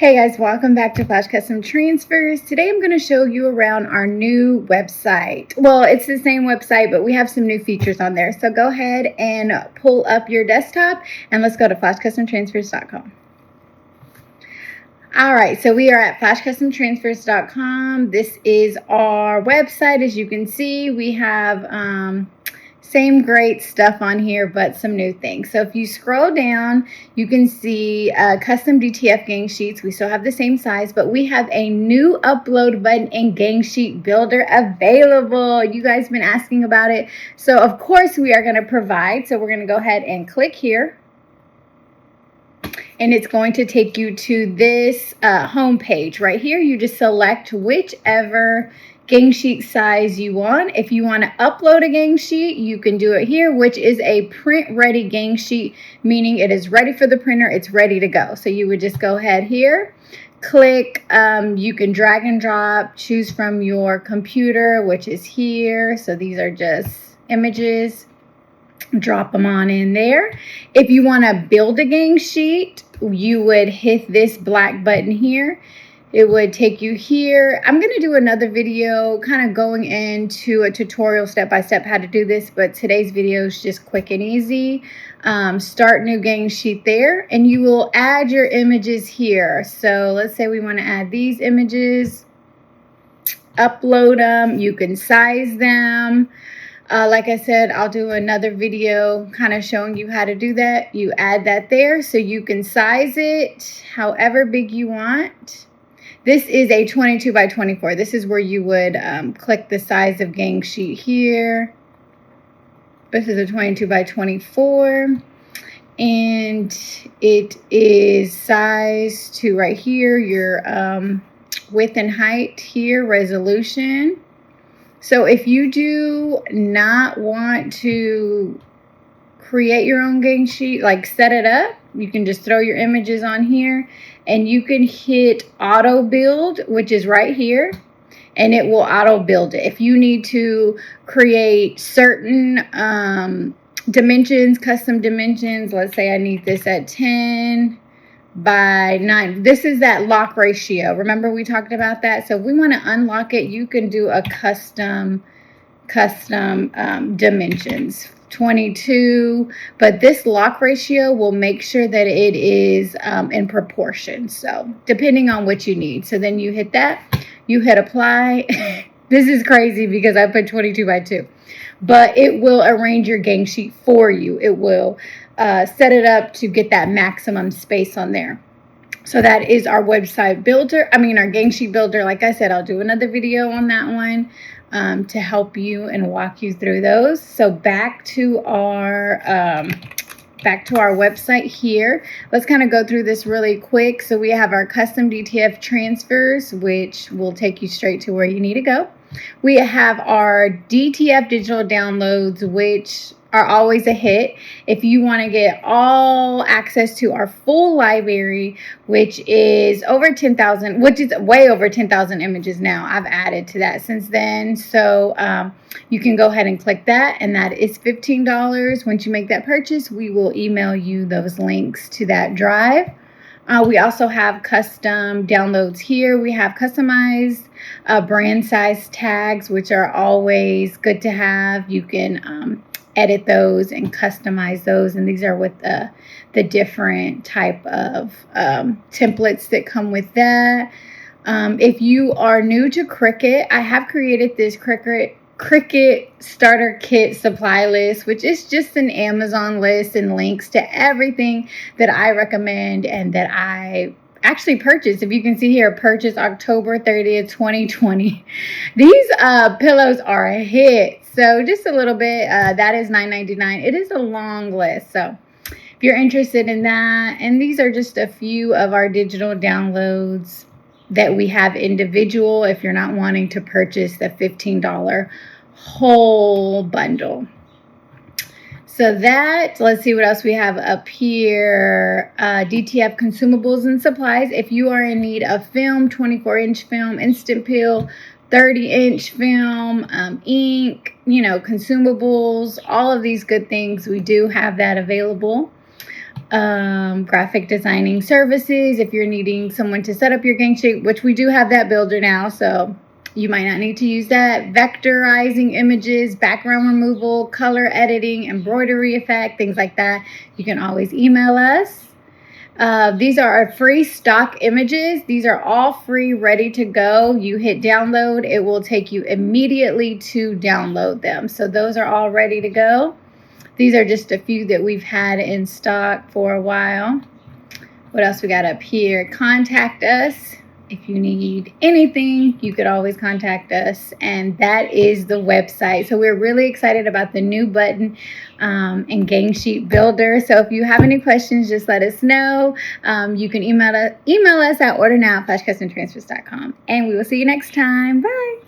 Hey guys, welcome back to Flash Custom Transfers. Today I'm going to show you around our new website. Well, it's the same website, but we have some new features on there. So go ahead and pull up your desktop and let's go to flashcustomtransfers.com. All right, so we are at flashcustomtransfers.com. This is our website. As you can see, we have same great stuff on here, but some new things. So if you scroll down, you can see custom DTF gang sheets. We still have the same size, but we have a new upload button and gang sheet builder available. You guys have been asking about it. So of course we are going to provide. So we're going to go ahead and click here. And it's going to take you to this home page right here. You just select whichever gang sheet size you want. If you want to upload a gang sheet, you can do it here, which is a print ready gang sheet, meaning it is ready for the printer. It's ready to go. So you would just go ahead here, click, you can drag and drop, choose from your computer, which is here. So these are just images. Drop them on in there. If you want to build a gang sheet, you would hit this black button here. It would take you here. I'm going to do another video kind of going into a tutorial step-by-step how to do this, but today's video is just quick and easy. Start new gang sheet there, and you will add your images here. So let's say we want to add these images, upload them, you can size them. Like I said, I'll do another video kind of showing you how to do that. You add that there so you can size it however big you want. This is a 22 by 24. This is where you would click the size of gang sheet here. This is a 22 by 24. And it is sized to right here, your width and height here, resolution. So if you do not want to create your own gang sheet, like set it up, you can just throw your images on here and you can hit auto build, which is right here, and it will auto build it. If you need to create certain dimensions, custom dimensions, let's say I need this at 10 by 9. This is that lock ratio. Remember we talked about that? So if we want to unlock it, you can do a custom dimensions 22, but this lock ratio will make sure that it is in proportion. So depending on what you need. So then you hit that, you hit apply. This is crazy because I put 22 by 2, but it will arrange your gang sheet for you. It will set it up to get that maximum space on there. So that is our website builder. our gang sheet builder. Like I said, I'll do another video on that one to help you and walk you through those. So back to our website here. Let's kind of go through this really quick. So we have our custom DTF transfers, which will take you straight to where you need to go. We have our DTF digital downloads, which are always a hit. If you want to get all access to our full library, which is over 10,000, which is way over 10,000 images now. I've added to that since then. So you can go ahead and click that, and that is $15. Once you make that purchase, we will email you those links to that drive. We also have custom downloads here. We have customized brand size tags, which are always good to have. You can edit those and customize those, and these are with the different type of templates that come with that. If you are new to Cricut, I have created this Cricut starter kit supply list, which is just an Amazon list and links to everything that I recommend and that I actually purchased. If you can see here, purchase October 30th, 2020. These pillows are a hit. So just a little bit, that is $9.99. It is a long list. So if you're interested in that, and these are just a few of our digital downloads that we have individual if you're not wanting to purchase the $15 whole bundle. So that, let's see what else we have up here. DTF consumables and supplies. If you are in need of film, 24-inch film, instant peel, 30-inch film, ink, consumables, all of these good things, we do have that available. graphic designing services. If you're needing someone to set up your gang sheet, which we do have that builder now, so you might not need to use that. Vectorizing images, background removal, color editing, embroidery effect, things like that. You can always email us. These are our free stock images. These are all free, ready to go. You hit download, it will take you immediately to download them. So those are all ready to go. These are just a few that we've had in stock for a while. What else we got up here? Contact us. If you need anything, you could always contact us. And that is the website. So we're really excited about the new button and Gang Sheet Builder. So if you have any questions, just let us know. You can email us at ordernow@flashcustomtransfers.com. And we will see you next time. Bye.